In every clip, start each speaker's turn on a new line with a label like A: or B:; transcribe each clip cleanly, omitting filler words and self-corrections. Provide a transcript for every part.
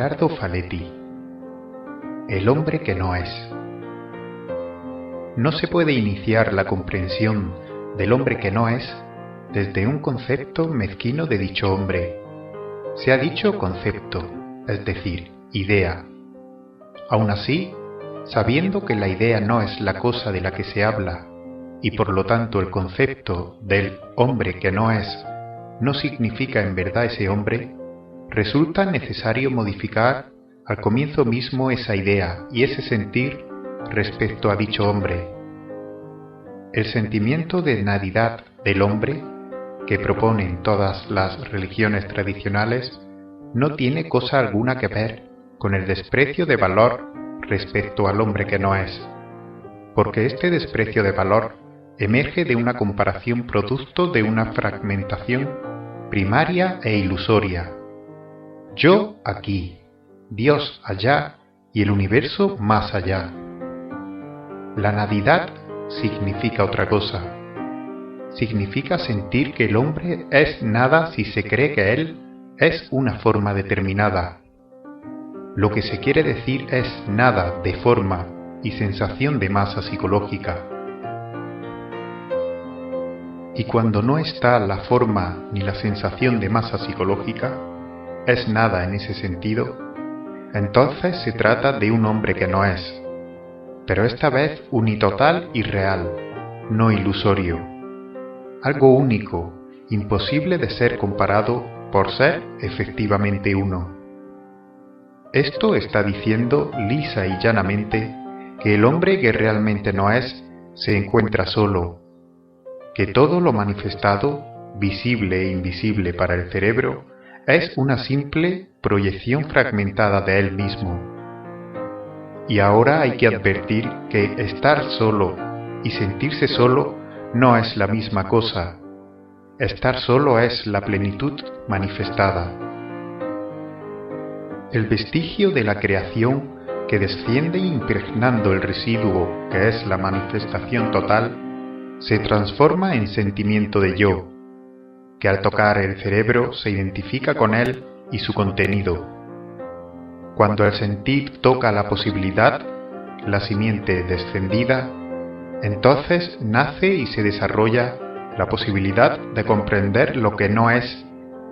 A: Gerardo Faletti. El hombre que no es. No se puede iniciar la comprensión del hombre que no es desde un concepto mezquino de dicho hombre. Se ha dicho concepto, es decir, idea. Aún así, sabiendo que la idea no es la cosa de la que se habla, y por lo tanto el concepto del hombre que no es no significa en verdad ese hombre, resulta necesario modificar al comienzo mismo esa idea y ese sentir respecto a dicho hombre. El sentimiento de nadidad del hombre, que proponen todas las religiones tradicionales, no tiene cosa alguna que ver con el desprecio de valor respecto al hombre que no es, porque este desprecio de valor emerge de una comparación producto de una fragmentación primaria e ilusoria. Yo aquí, Dios allá y el universo más allá. La nadidad significa otra cosa. Significa sentir que el hombre es nada si se cree que él es una forma determinada. Lo que se quiere decir es nada de forma y sensación de masa psicológica. Y cuando no está la forma ni la sensación de masa psicológica, es nada en ese sentido, entonces se trata de un hombre que no es, pero esta vez unitotal y real, no ilusorio, algo único, imposible de ser comparado por ser efectivamente uno. Esto está diciendo lisa y llanamente que el hombre que realmente no es se encuentra solo, que todo lo manifestado, visible e invisible para el cerebro, es una simple proyección fragmentada de él mismo. Y ahora hay que advertir que estar solo y sentirse solo no es la misma cosa. Estar solo es la plenitud manifestada. El vestigio de la creación que desciende impregnando el residuo que es la manifestación total, se transforma en sentimiento de yo, que al tocar el cerebro se identifica con él y su contenido. Cuando el sentir toca la posibilidad, la simiente descendida, entonces nace y se desarrolla la posibilidad de comprender lo que no es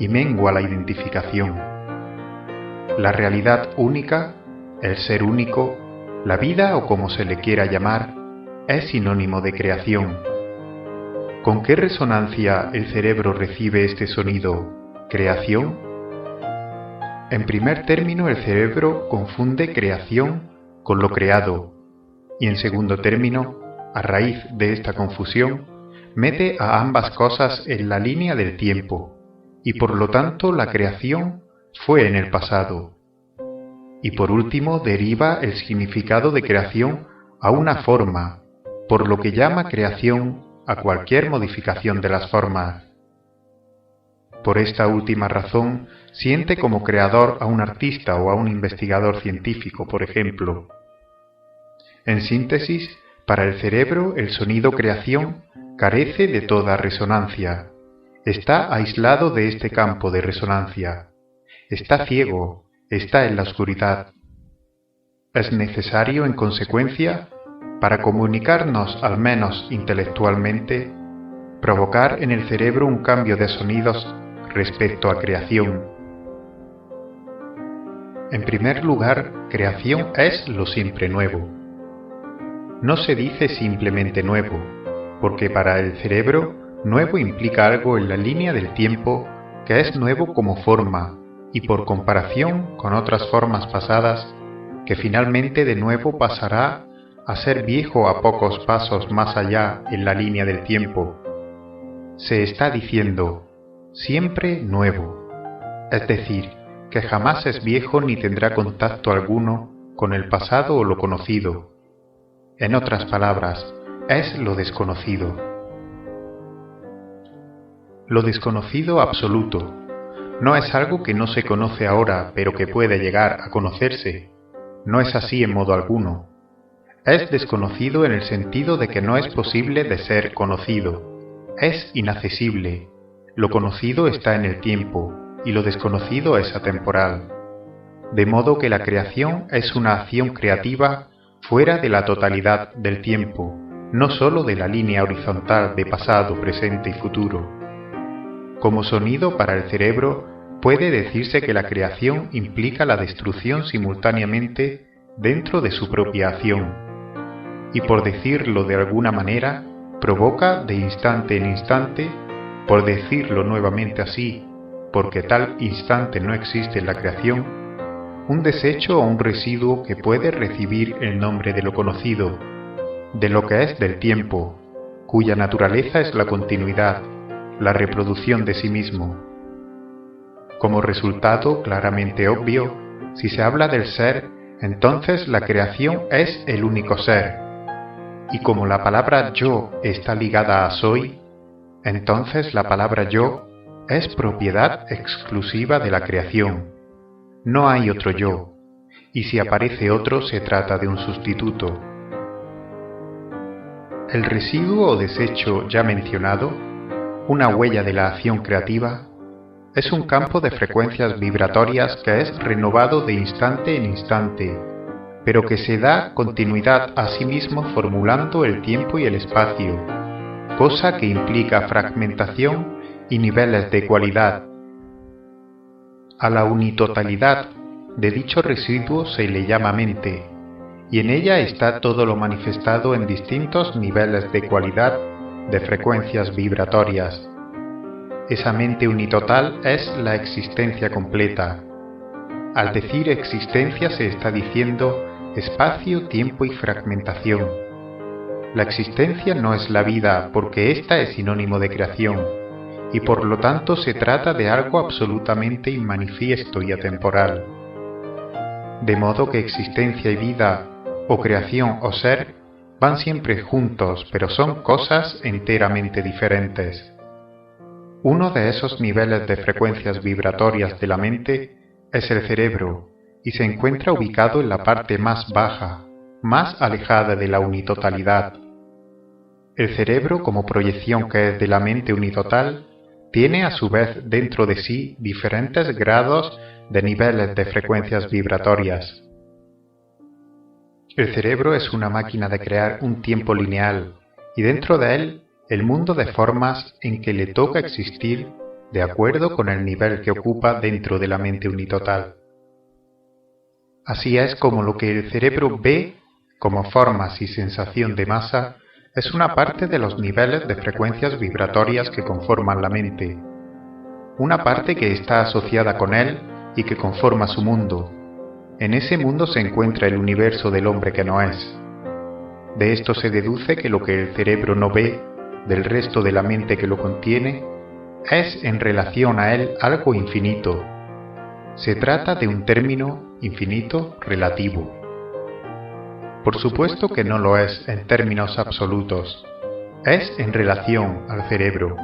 A: y mengua la identificación. La realidad única, el ser único, la vida o como se le quiera llamar, es sinónimo de creación. ¿Con qué resonancia el cerebro recibe este sonido, creación? En primer término, el cerebro confunde creación con lo creado, y en segundo término, a raíz de esta confusión, mete a ambas cosas en la línea del tiempo, y por lo tanto la creación fue en el pasado. Y por último deriva el significado de creación a una forma, por lo que llama creación a cualquier modificación de las formas. Por esta última razón, siente como creador a un artista o a un investigador científico, por ejemplo. En síntesis, para el cerebro el sonido creación carece de toda resonancia. Está aislado de este campo de resonancia. Está ciego, está en la oscuridad. Es necesario, en consecuencia, para comunicarnos al menos intelectualmente, provocar en el cerebro un cambio de sonidos respecto a creación. En primer lugar, creación es lo siempre nuevo. No se dice simplemente nuevo, porque para el cerebro nuevo implica algo en la línea del tiempo que es nuevo como forma y por comparación con otras formas pasadas, que finalmente de nuevo pasará a ser viejo a pocos pasos más allá en la línea del tiempo. Se está diciendo siempre nuevo, es decir, que jamás es viejo ni tendrá contacto alguno con el pasado o lo conocido. En otras palabras, es lo desconocido. Lo desconocido absoluto no es algo que no se conoce ahora pero que puede llegar a conocerse. No es así en modo alguno. Es desconocido en el sentido de que no es posible de ser conocido. Es inaccesible. Lo conocido está en el tiempo, y lo desconocido es atemporal. de modo que la creación es una acción creativa fuera de la totalidad del tiempo, no sólo de la línea horizontal de pasado, presente y futuro. Como sonido para el cerebro, puede decirse que la creación implica la destrucción simultáneamente dentro de su propia acción, y por decirlo de alguna manera, provoca de instante en instante, por decirlo nuevamente así, porque tal instante no existe en la creación, un desecho o un residuo que puede recibir el nombre de lo conocido, de lo que es del tiempo, cuya naturaleza es la continuidad, la reproducción de sí mismo. Como resultado claramente obvio, si se habla del ser, entonces la creación es el único ser, y como la palabra yo está ligada a soy, entonces la palabra yo es propiedad exclusiva de la creación. No hay otro yo, y si aparece otro se trata de un sustituto. El residuo o desecho ya mencionado, una huella de la acción creativa, es un campo de frecuencias vibratorias que es renovado de instante en instante, pero que se da continuidad a sí mismo formulando el tiempo y el espacio, cosa que implica fragmentación y niveles de cualidad. A la unitotalidad de dicho residuo se le llama mente, y en ella está todo lo manifestado en distintos niveles de cualidad de frecuencias vibratorias. Esa mente unitotal es la existencia completa. Al decir existencia se está diciendo espacio, tiempo y fragmentación. La existencia no es la vida porque ésta es sinónimo de creación, y por lo tanto se trata de algo absolutamente inmanifiesto y atemporal. De modo que existencia y vida, o creación o ser, van siempre juntos, pero son cosas enteramente diferentes. Uno de esos niveles de frecuencias vibratorias de la mente es el cerebro, y se encuentra ubicado en la parte más baja, más alejada de la unitotalidad. El cerebro, como proyección que es de la mente unitotal, tiene a su vez dentro de sí diferentes grados de niveles de frecuencias vibratorias. El cerebro es una máquina de crear un tiempo lineal, y dentro de él el mundo de formas en que le toca existir de acuerdo con el nivel que ocupa dentro de la mente unitotal. Así es como lo que el cerebro ve como formas y sensación de masa es una parte de los niveles de frecuencias vibratorias que conforman la mente, una parte que está asociada con él y que conforma su mundo. En ese mundo se encuentra el universo del hombre que no es. De esto se deduce que lo que el cerebro no ve del resto de la mente que lo contiene es en relación a él algo infinito. Se trata de un término infinito relativo. Por supuesto que no lo es en términos absolutos, es en relación al cerebro.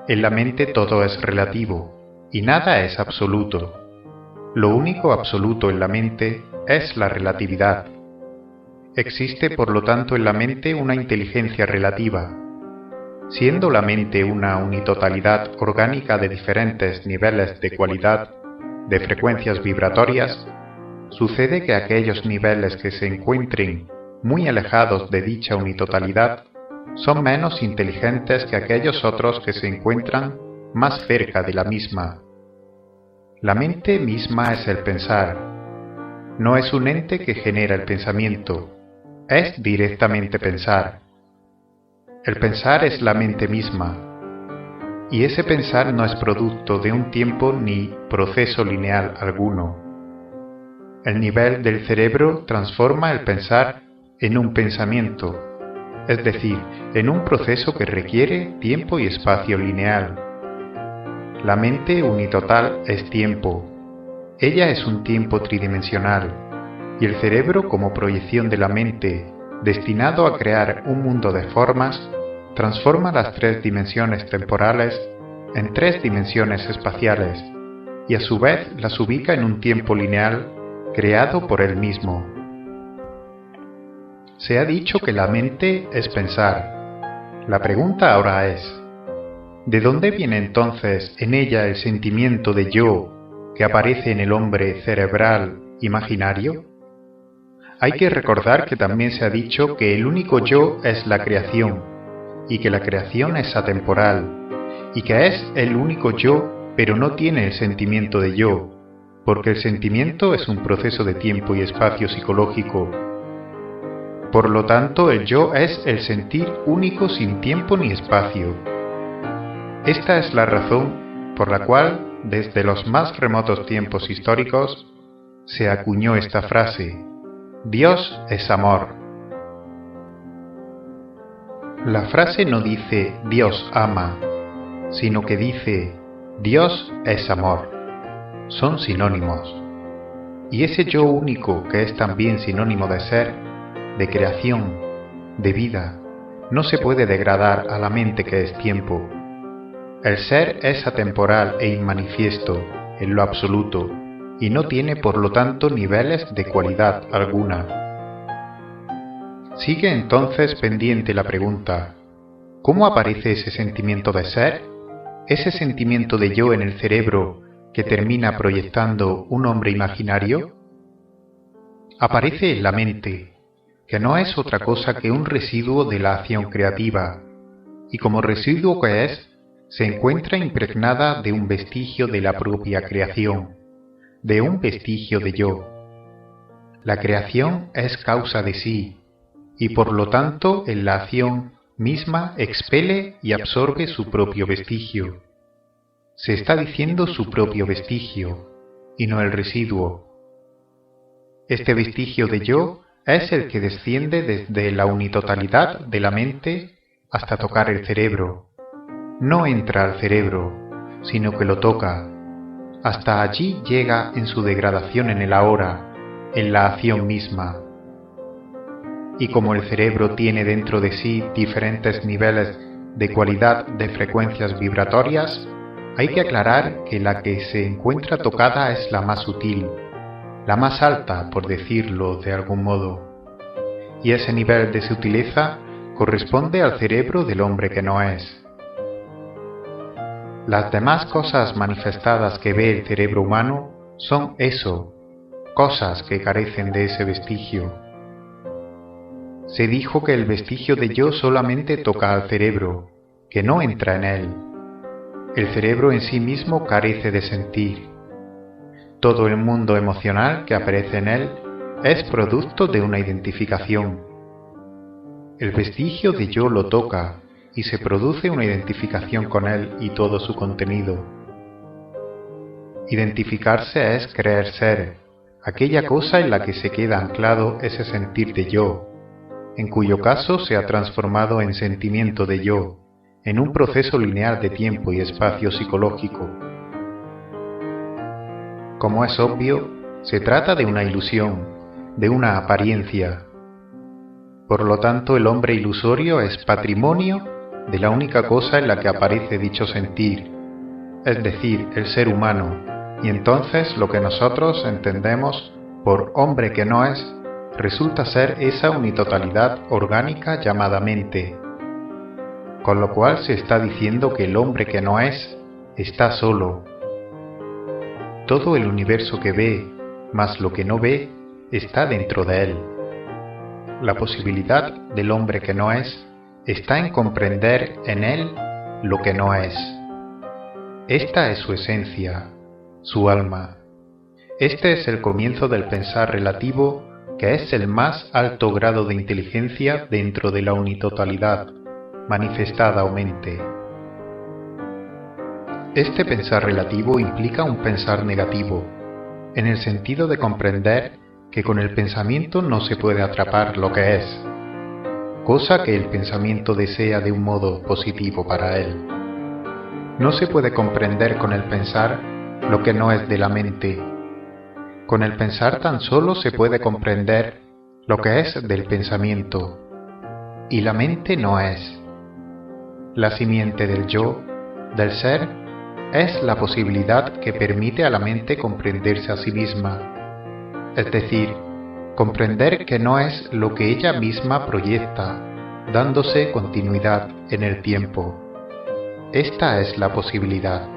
A: En la mente todo es relativo y nada es absoluto. Lo único absoluto en la mente es la relatividad. Existe por lo tanto en la mente una inteligencia relativa. Siendo la mente una unitotalidad orgánica de diferentes niveles de cualidad, de frecuencias vibratorias, sucede que aquellos niveles que se encuentren muy alejados de dicha unitotalidad son menos inteligentes que aquellos otros que se encuentran más cerca de la misma. La mente misma es el pensar. No es un ente que genera el pensamiento, es directamente pensar. El pensar es la mente misma, y ese pensar no es producto de un tiempo ni proceso lineal alguno. El nivel del cerebro transforma el pensar en un pensamiento, es decir, en un proceso que requiere tiempo y espacio lineal. La mente unitotal es tiempo. Ella es un tiempo tridimensional, y el cerebro, como proyección de la mente, destinado a crear un mundo de formas, transforma las tres dimensiones temporales en tres dimensiones espaciales, y a su vez las ubica en un tiempo lineal creado por él mismo. Se ha dicho que la mente es pensar. La pregunta ahora es, ¿de dónde viene entonces en ella el sentimiento de yo que aparece en el hombre cerebral imaginario? Hay que recordar que también se ha dicho que el único yo es la creación, y que la creación es atemporal, y que es el único yo, pero no tiene el sentimiento de yo, porque el sentimiento es un proceso de tiempo y espacio psicológico. Por lo tanto, el yo es el sentir único sin tiempo ni espacio. Esta es la razón por la cual, desde los más remotos tiempos históricos, se acuñó esta frase: Dios es amor. La frase no dice Dios ama, sino que dice Dios es amor. Son sinónimos. Y ese yo único, que es también sinónimo de ser, de creación, de vida, no se puede degradar a la mente que es tiempo. El ser es atemporal e inmanifiesto en lo absoluto, y no tiene por lo tanto niveles de cualidad alguna. Sigue entonces pendiente la pregunta: ¿cómo aparece ese sentimiento de ser? ¿Ese sentimiento de yo en el cerebro que termina proyectando un hombre imaginario? Aparece en la mente, que no es otra cosa que un residuo de la acción creativa, y como residuo que es, se encuentra impregnada de un vestigio de la propia creación, de un vestigio de yo. La creación es causa de sí, y por lo tanto en la acción misma expele y absorbe su propio vestigio. Se está diciendo su propio vestigio, y no el residuo. Este vestigio de yo es el que desciende desde la unitotalidad de la mente hasta tocar el cerebro. No entra al cerebro, sino que lo toca. Hasta allí llega en su degradación en el ahora, en la acción misma. Y como el cerebro tiene dentro de sí diferentes niveles de cualidad de frecuencias vibratorias, hay que aclarar que la que se encuentra tocada es la más sutil, la más alta, por decirlo de algún modo. Y ese nivel de sutileza corresponde al cerebro del hombre que no es. Las demás cosas manifestadas que ve el cerebro humano son eso, cosas que carecen de ese vestigio. Se dijo que el vestigio de yo solamente toca al cerebro, que no entra en él. El cerebro en sí mismo carece de sentir. Todo el mundo emocional que aparece en él es producto de una identificación. El vestigio de yo lo toca y se produce una identificación con él y todo su contenido. Identificarse es creer ser, aquella cosa en la que se queda anclado ese sentir de yo, en cuyo caso se ha transformado en sentimiento de yo, en un proceso lineal de tiempo y espacio psicológico. Como es obvio, se trata de una ilusión, de una apariencia. Por lo tanto, el hombre ilusorio es patrimonio de la única cosa en la que aparece dicho sentir, es decir, el ser humano, y entonces lo que nosotros entendemos por hombre que no es, resulta ser esa unitotalidad orgánica llamada mente. Con lo cual se está diciendo que el hombre que no es, está solo. Todo el universo que ve, más lo que no ve, está dentro de él. La posibilidad del hombre que no es, está en comprender en él lo que no es. Esta es su esencia, su alma. Este es el comienzo del pensar relativo, que es el más alto grado de inteligencia dentro de la unitotalidad, manifestada o mente. Este pensar relativo implica un pensar negativo, en el sentido de comprender que con el pensamiento no se puede atrapar lo que es, cosa que el pensamiento desea de un modo positivo para él. No se puede comprender con el pensar lo que no es de la mente. Con el pensar tan solo se puede comprender lo que es del pensamiento, y la mente no es. La simiente del yo, del ser, es la posibilidad que permite a la mente comprenderse a sí misma, es decir, comprender que no es lo que ella misma proyecta, dándose continuidad en el tiempo. Esta es la posibilidad.